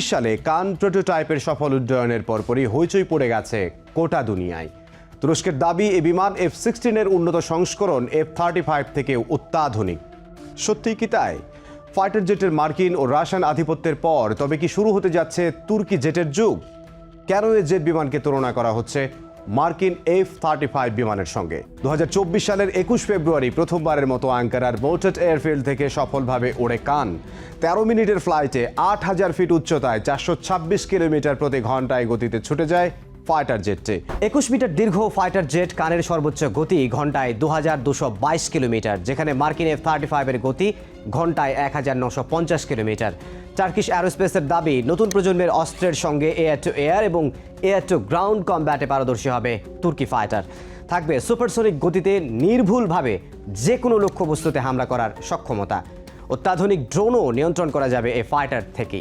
সালে কান প্রোটোটাইপের সফল উড্ডয়নের পরপরই হইচই পড়ে গেছে গোটা দুনিয়ায়। তুরস্কের দাবি এই বিমান F-16 এর উন্নত সংস্করণ F-35 থেকে অত্যাধুনিক। সত্যিই কি তাই? ফাইটার জেটের মার্কিন ও রাশিয়ান আধিপত্যের পর তবে কি শুরু হতে যাচ্ছে তুর্কি জেটের যুগ? কেন এই জেট বিমানকে তুলনা করা হচ্ছে মার্কিন F-35 বিমানের সঙ্গে? 2024 সালের 21 ফেব্রুয়ারি প্রথমবারের মতো আঙ্কারার বোল্টেড এয়ারফিল্ড থেকে সফলভাবে ওড়ে কান। 13 মিনিটের ফ্লাইটে 8000 ফিট উচ্চতায় 426 কিলোমিটার প্রতি ঘন্টায় গতিতে ছুটে যায় ফাইটার জেটটি। 21 মিটার দীর্ঘ ফাইটার জেট কানের সর্বোচ্চ গতি ঘন্টায় 2222 কিলোমিটার, যেখানে মার্কিন F-35 এর গতি ঘন্টায় 1950 কিলোমিটার। টার্কিশ অ্যারোস্পেসের দাবি, নতুন প্রজন্মের অস্ত্রের সঙ্গে এয়ার টু এয়ার এবং এয়ার টু গ্রাউন্ড কম্ব্যাটে পারদর্শী হবে তুর্কি ফাইটার। থাকবে সুপারসনিক গতিতে নির্ভুলভাবে যে কোনো লক্ষ্যবস্তুতে হামলা করার সক্ষমতা। অত্যাধুনিক ড্রোনও নিয়ন্ত্রণ করা যাবে এই ফাইটার থেকেই।